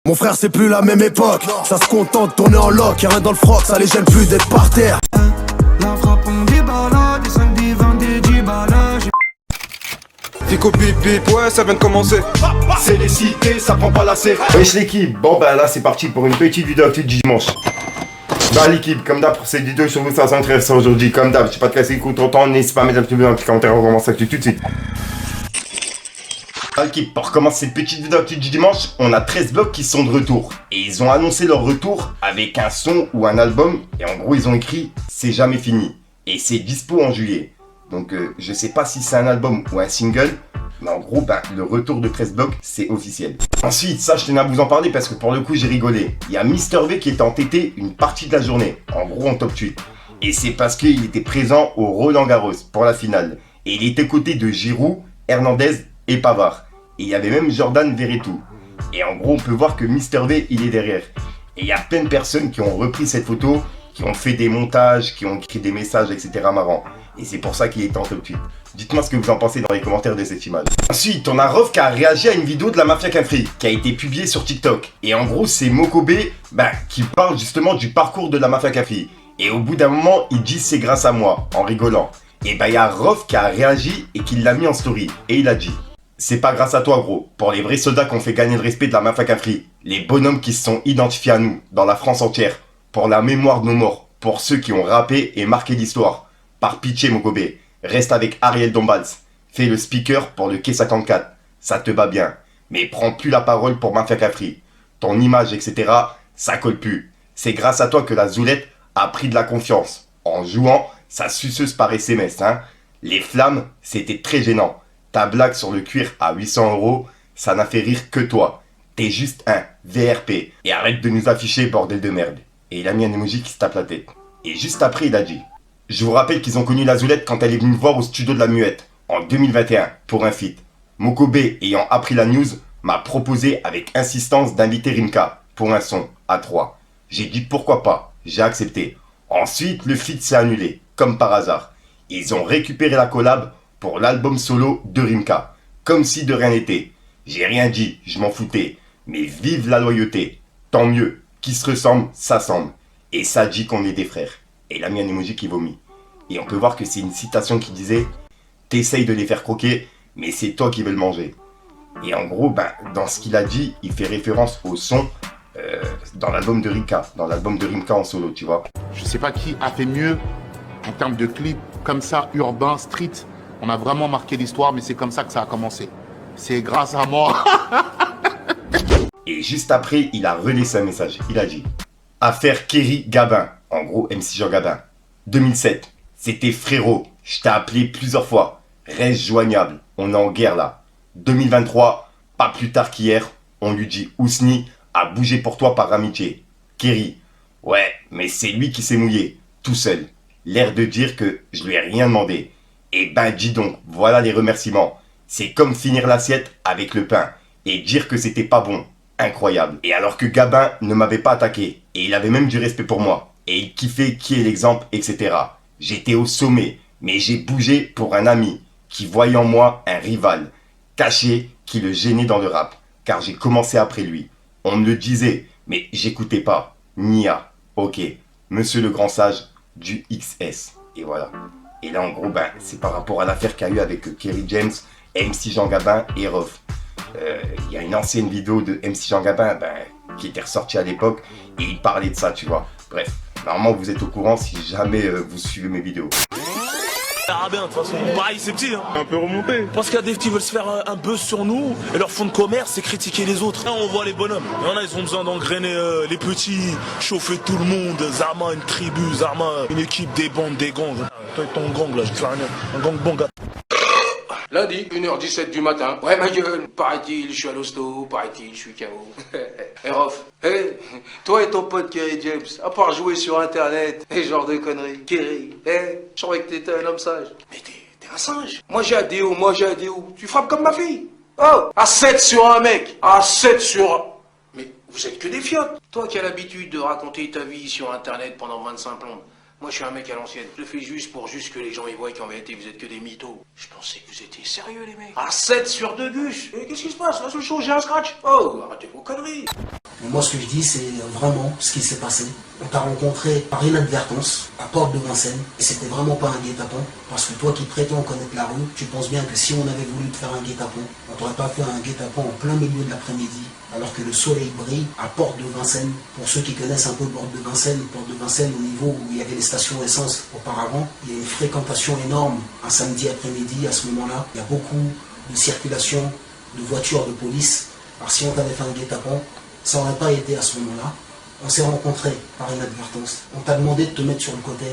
Mon frère c'est plus la même époque, ça se contente de tourner en loc, y'a rien dans le froc, ça les gêne plus d'être par terre. La frappe on des balades, des 5, des 20, des 10 balades. Fico pip pip, ouais ça vient de commencer. C'est les cités, ça prend pas la serre. Wesh l'équipe, bon bah là c'est parti pour une petite vidéo actu du dimanche. Bah l'équipe, comme d'hab pour cette vidéo sur vous, ça s'intéresse aujourd'hui. Comme d'hab, je sais pas de casser le coup trop temps, n'hésitez pas à mettre un petit peu dans les commentaires, on commence l'actu tout de suite. L'équipe, pour commencer cette petite vidéo actu du dimanche, on a 13 blocs qui sont de retour. Et ils ont annoncé leur retour avec un son ou un album. Et en gros ils ont écrit « C'est jamais fini ». Et c'est dispo en juillet. Donc je sais pas si c'est un album ou un single. Mais en gros, le retour de 13 blocs, c'est officiel. Ensuite, ça je tenais à vous en parler parce que pour le coup j'ai rigolé. Il y a Mister V qui était entêté une partie de la journée. En gros en top 8. Et c'est parce qu'il était présent au Roland Garros pour la finale. Et il était côté de Giroud, Hernandez et Pavard. Et il y avait même Jordan Verretou. Et en gros, on peut voir que Mister V, il est derrière. Et il y a plein de personnes qui ont repris cette photo, qui ont fait des montages, qui ont écrit des messages, etc. marrants. Et c'est pour ça qu'il est en top 8. Dites-moi ce que vous en pensez dans les commentaires de cette image. Ensuite, on a Rof qui a réagi à une vidéo de la Mafia Cafri, qui a été publiée sur TikTok. Et en gros, c'est Mokobe qui parle justement du parcours de la Mafia Cafri. Et au bout d'un moment, il dit c'est grâce à moi, en rigolant. Et il y a Rof qui a réagi et qui l'a mis en story. Et il a dit: c'est pas grâce à toi gros, pour les vrais soldats qu'on fait gagner le respect de la Mafia Cafri, les bonhommes qui se sont identifiés à nous, dans la France entière, pour la mémoire de nos morts, pour ceux qui ont rappé et marqué l'histoire. Par pitié Mokobe, reste avec Ariel Dombals, fais le speaker pour le Quai 54, ça te va bien, mais prends plus la parole pour Mafia Cafri, ton image etc, ça colle plus. C'est grâce à toi que la Zoulette a pris de la confiance, en jouant sa suceuse par SMS, hein. Les flammes, c'était très gênant. Ta blague sur le cuir à 800 €, ça n'a fait rire que toi. T'es juste un VRP. Et arrête de nous afficher, bordel de merde. Et il a mis un emoji qui se tape la tête. Et juste après, il a dit: je vous rappelle qu'ils ont connu la Zoulette quand elle est venue me voir au studio de la Muette, en 2021, pour un feat. Mokobe, ayant appris la news, m'a proposé avec insistance d'inviter Rimka, pour un son, à 3. J'ai dit pourquoi pas, j'ai accepté. Ensuite, le feat s'est annulé, comme par hasard. Ils ont récupéré la collab pour l'album solo de Rimka, comme si de rien n'était. J'ai rien dit, je m'en foutais, mais vive la loyauté. Tant mieux, qui se ressemble, s'assemble. Et ça dit qu'on est des frères. Et il a mis un emoji qui vomit. Et on peut voir que c'est une citation qui disait: t'essayes de les faire croquer, mais c'est toi qui veux le manger. Et en gros, dans ce qu'il a dit, il fait référence au son dans l'album de Rimka, en solo, tu vois. Je sais pas qui a fait mieux en termes de clip, comme ça, urbain, street. On a vraiment marqué l'histoire, mais c'est comme ça que ça a commencé. C'est grâce à moi. Et juste après, il a relaissé un message. Il a dit: affaire Kerry Gabin, en gros MC Jean Gabin. 2007, c'était frérot, je t'ai appelé plusieurs fois. Reste joignable, on est en guerre là. 2023, pas plus tard qu'hier, on lui dit Ousni a bougé pour toi par amitié. Kerry: ouais, mais c'est lui qui s'est mouillé, tout seul. L'air de dire que je lui ai rien demandé. Et dis donc, voilà les remerciements. C'est comme finir l'assiette avec le pain et dire que c'était pas bon. Incroyable. Et alors que Gabin ne m'avait pas attaqué, et il avait même du respect pour moi, et il kiffait qui est l'exemple, etc. J'étais au sommet, mais j'ai bougé pour un ami, qui voyait en moi un rival, caché, qui le gênait dans le rap, car j'ai commencé après lui. On me le disait, mais j'écoutais pas. Nia, ok, monsieur le grand sage du XS. Et voilà. Et là, en gros, c'est par rapport à l'affaire qu'il y a eu avec Kerry James, MC Jean Gabin et Rof. Il y a une ancienne vidéo de MC Jean Gabin qui était ressortie à l'époque et il parlait de ça, tu vois. Bref, normalement, vous êtes au courant si jamais vous suivez mes vidéos. Arabien, de toute façon, pareil, c'est petit. Hein. Un peu remonté. Parce qu'il y a des petits qui veulent se faire un buzz sur nous et leur fond de commerce, c'est critiquer les autres. Là, on voit les bonhommes. Il y en a, ils ont besoin d'engrainer les petits, chauffer tout le monde. Zarma, une tribu, Zarma, une équipe, des bandes, des gangs. Toi et ton gang, là, je sais rien. Un gang bon gars. Lundi, 1h17 du matin. Ouais, ma gueule. Paraît-il, je suis à l'hosto. Paraît-il, je suis KO. Eh, Rof. Eh, toi et ton pote Kerry James, à part jouer sur Internet et genre de conneries. Kerry, je croyais que t'étais un homme sage. Mais t'es un singe. Moi j'ai ADO. Tu frappes comme ma fille. Oh, à 7 sur un mec. À 7 sur... Mais vous êtes que des fiottes. Toi qui as l'habitude de raconter ta vie sur Internet pendant 25 plombes. Moi, je suis un mec à l'ancienne. Je le fais juste pour que les gens y voient qu'en vérité, vous êtes que des mythos. Je pensais que vous étiez sérieux, les mecs. Ah, 7 sur 2 gus. Et qu'est-ce qui se passe? La seule chose, j'ai un scratch. Oh, arrêtez vos conneries. Mais moi, ce que je dis, c'est vraiment ce qui s'est passé. On t'a rencontré par inadvertance, à Porte de Vincennes, et c'était vraiment pas un guet-apens, parce que toi qui prétends connaître la rue, tu penses bien que si on avait voulu te faire un guet-apens, on t'aurait pas fait un guet-apens en plein milieu de l'après-midi, alors que le soleil brille à Porte de Vincennes. Pour ceux qui connaissent un peu Porte de Vincennes, au niveau où il y avait les stations essence auparavant, il y a une fréquentation énorme un samedi après-midi à ce moment-là. Il y a beaucoup de circulation de voitures de police. Alors si on t'avait fait un guet-apens, ça n'aurait pas été à ce moment-là. On s'est rencontrés par inadvertance. On t'a demandé de te mettre sur le côté.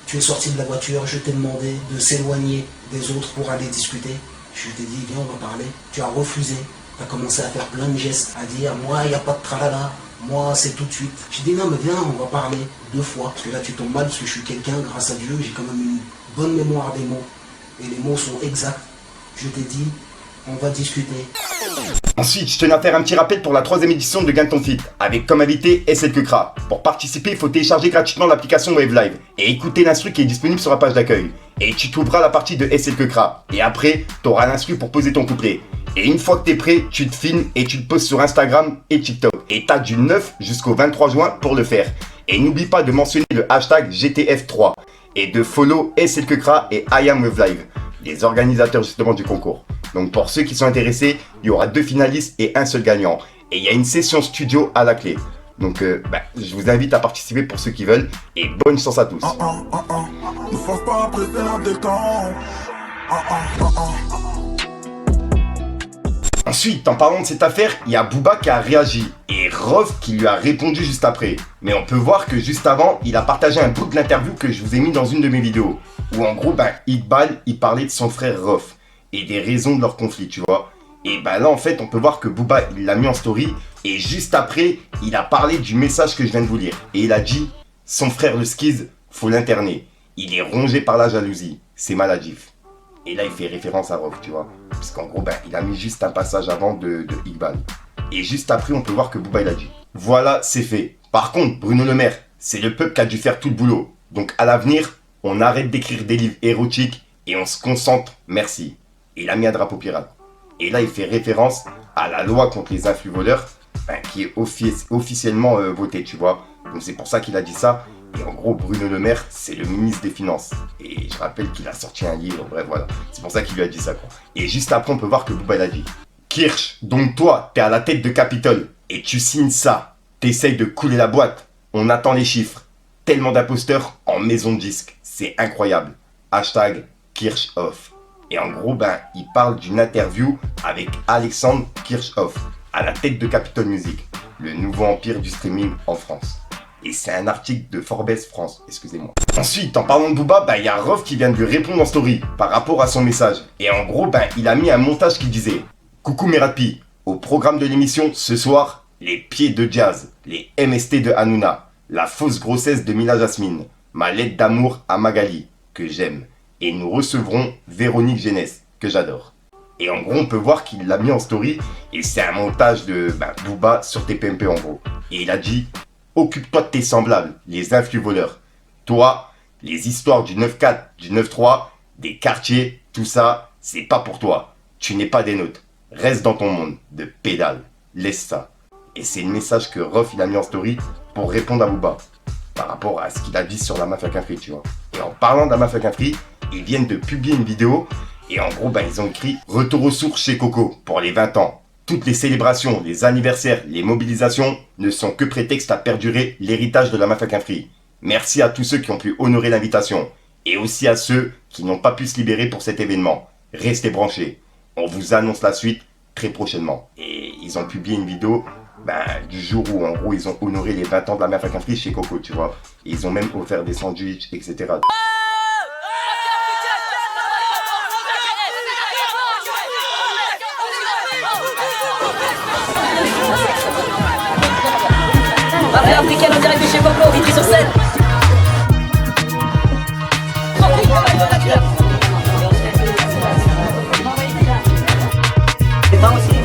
Tu es sorti de la voiture, je t'ai demandé de s'éloigner des autres pour aller discuter. Je t'ai dit, viens, on va parler. Tu as refusé. Tu as commencé à faire plein de gestes, à dire, moi, il n'y a pas de tralala. Moi, c'est tout de suite. J'ai dit, non, mais viens, on va parler 2 fois. Parce que là, tu tombes mal, parce que je suis quelqu'un, grâce à Dieu, j'ai quand même une bonne mémoire des mots. Et les mots sont exacts. Je t'ai dit, on va discuter. Ensuite, je tenais à faire un petit rappel pour la 3e édition de Gagne ton Fit, avec comme invité SL Kekra. Pour participer, il faut télécharger gratuitement l'application Wave Live et écouter l'instru qui est disponible sur la page d'accueil. Et tu trouveras la partie de SL Kekra. Et après, tu auras l'instru pour poser ton couplet. Et une fois que tu es prêt, tu te filmes et tu le postes sur Instagram et TikTok. Et tu as du 9 jusqu'au 23 juin pour le faire. Et n'oublie pas de mentionner le hashtag GTF3 et de follow SL Kekra et I Am Wave Live, les organisateurs justement du concours. Donc pour ceux qui sont intéressés, il y aura 2 finalistes et un seul gagnant. Et il y a une session studio à la clé. Donc je vous invite à participer pour ceux qui veulent. Et bonne chance à tous. Ne force pas à perdre des temps. Ensuite, en parlant de cette affaire, il y a Booba qui a réagi. Et Rof qui lui a répondu juste après. Mais on peut voir que juste avant, il a partagé un bout de l'interview que je vous ai mis dans une de mes vidéos. Où en gros, Iqbal, il parlait de son frère Rof. Et des raisons de leur conflit, tu vois. Et là, en fait, on peut voir que Booba, il l'a mis en story. Et juste après, il a parlé du message que je viens de vous lire. Et il a dit, son frère le Skiz, faut l'interner. Il est rongé par la jalousie. C'est maladif. Et là, il fait référence à Rof, tu vois. Parce qu'en gros, il a mis juste un passage avant de Iqbal. Et juste après, on peut voir que Booba, il a dit, voilà, c'est fait. Par contre, Bruno Le Maire, c'est le peuple qui a dû faire tout le boulot. Donc, à l'avenir, on arrête d'écrire des livres érotiques et on se concentre, merci. Il a mis un drapeau pirate. Et là, il fait référence à la loi contre les influx voleurs, qui est officiellement votée, tu vois. Donc c'est pour ça qu'il a dit ça. Et en gros, Bruno Le Maire, c'est le ministre des Finances. Et je rappelle qu'il a sorti un livre, bref, voilà. C'est pour ça qu'il lui a dit ça, quoi. Et juste après, on peut voir que Booba l'a dit. Kirsch, donc toi, t'es à la tête de Capitole. Et tu signes ça. T'essayes de couler la boîte. On attend les chiffres. Tellement d'imposteurs en maison de disque. C'est incroyable. Hashtag Kirchhoff. Et en gros, il parle d'une interview avec Alexandre Kirchhoff, à la tête de Capitol Music, le nouveau empire du streaming en France. Et c'est un article de Forbes France, excusez-moi. Ensuite, en parlant de Booba, il y a Rof qui vient de lui répondre en story par rapport à son message. Et en gros, il a mis un montage qui disait « Coucou mes rapis, au programme de l'émission ce soir, les pieds de jazz, les MST de Hanouna, la fausse grossesse de Mila Jasmine, ma lettre d'amour à Magali, que j'aime. Et nous recevrons Véronique Jeunesse, que j'adore. » Et en gros, on peut voir qu'il l'a mis en story. Et c'est un montage de Booba sur TPMP en gros. Et il a dit « Occupe-toi de tes semblables, les influx voleurs. Toi, les histoires du 9-4, du 9-3, des quartiers, tout ça, c'est pas pour toi. Tu n'es pas des nôtres. Reste dans ton monde de pédale. Laisse ça. » Et c'est le message que Rof il a mis en story pour répondre à Booba. Par rapport à ce qu'il a dit sur la Mafia Quinfri, tu vois. Et en parlant de la Mafia Quinfri, ils viennent de publier une vidéo. Et en gros, ils ont écrit « Retour aux sources chez Coco pour les 20 ans. Toutes les célébrations, les anniversaires, les mobilisations ne sont que prétexte à perdurer l'héritage de la Mafia Quinfri. Merci à tous ceux qui ont pu honorer l'invitation. Et aussi à ceux qui n'ont pas pu se libérer pour cet événement. Restez branchés. On vous annonce la suite très prochainement. » Et ils ont publié une vidéo du jour où en gros ils ont honoré les 20 ans de la Mafia Quinfri chez Coco, tu vois. Et ils ont même offert des sandwichs, etc. Mafia africaine en direct de chez Coco, Vitry-sur-Seine. C'est pas aussi.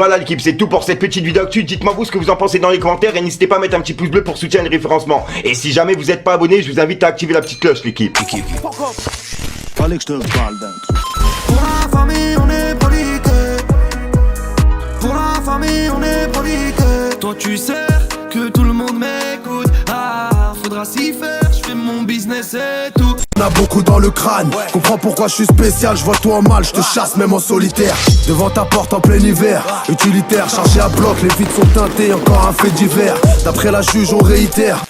voilà l'équipe, c'est tout pour cette petite vidéo actu. Dites-moi vous ce que vous en pensez dans les commentaires et n'hésitez pas à mettre un petit pouce bleu pour soutenir le référencement. Et si jamais vous n'êtes pas abonné, je vous invite à activer la petite cloche l'équipe. Fallait que je te parle d'un truc. Pour la famille, on est broliqué. Pour la famille, on est broliqué. Toi, tu sais que tout le monde m'écoute. Ah, faudra s'y faire. Je fais mon business et tout. On a beaucoup dans le crâne, comprends pourquoi je suis spécial, je vois toi en mal, je te chasse même en solitaire. Devant ta porte en plein hiver, utilitaire, chargé à bloc, les vitres sont teintées, encore un fait divers. D'après la juge, on réitère.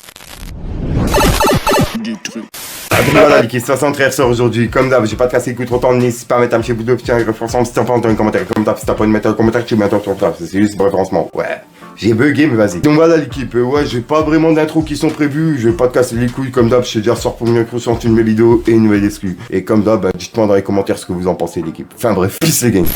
Voilà l'équipe 73 sort aujourd'hui, comme d'hab, j'ai pas de casser écoute trop temps, n'hésite pas à mettre un petit bout de petit référencement si t'as pas dans les commentaires, comme d'hab, si t'as pas envie de mettre un commentaire, tu mets un sur le taf, c'est juste le référencement, ouais. J'ai bugué mais vas-y. Donc voilà l'équipe, ouais j'ai pas vraiment d'intro qui sont prévus, je vais pas te casser les couilles comme d'hab, je sais déjà sort pour une sur une de mes vidéos et une nouvelle exclue. Et comme d'hab, bah, dites-moi dans les commentaires ce que vous en pensez l'équipe. Enfin bref, peace les gars.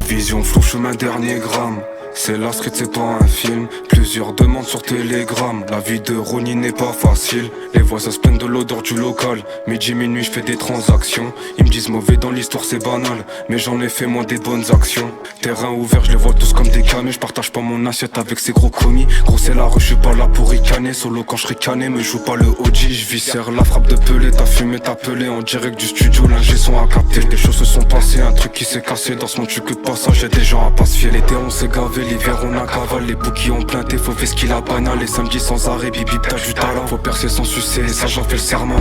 Vision flou, chemin dernier gramme. C'est la street, c'est pas un film. Plusieurs demandes sur Telegram. La vie de Ronnie n'est pas facile. Les voisins se plaignent de l'odeur du local. Midi, minuit, je fais des transactions. Ils me disent mauvais dans l'histoire, c'est banal. Mais j'en ai fait moi des bonnes actions. Terrain ouvert, je les vois tous comme des camés. Je partage pas mon assiette avec ces gros commis. Gros, c'est la rue, je suis pas là pour ricaner. Solo quand je ricané, me joue pas le OG. Je viscère la frappe de Pelé. T'as fumé, t'as pelé en direct du studio. L'ingé son à capter. Des choses se sont passées, un truc qui s'est cassé. Dans ce monde, je suis que de passage. Y'a des gens à pas se fier. L'été, on s'est gavé. L'hiver on a cavale, les bouquets ont planté, faut faire ce qu'il a banal. Les samedis sans arrêt, bibi t'as du talent. Faut percer sans sucer, ça j'en fais le serment.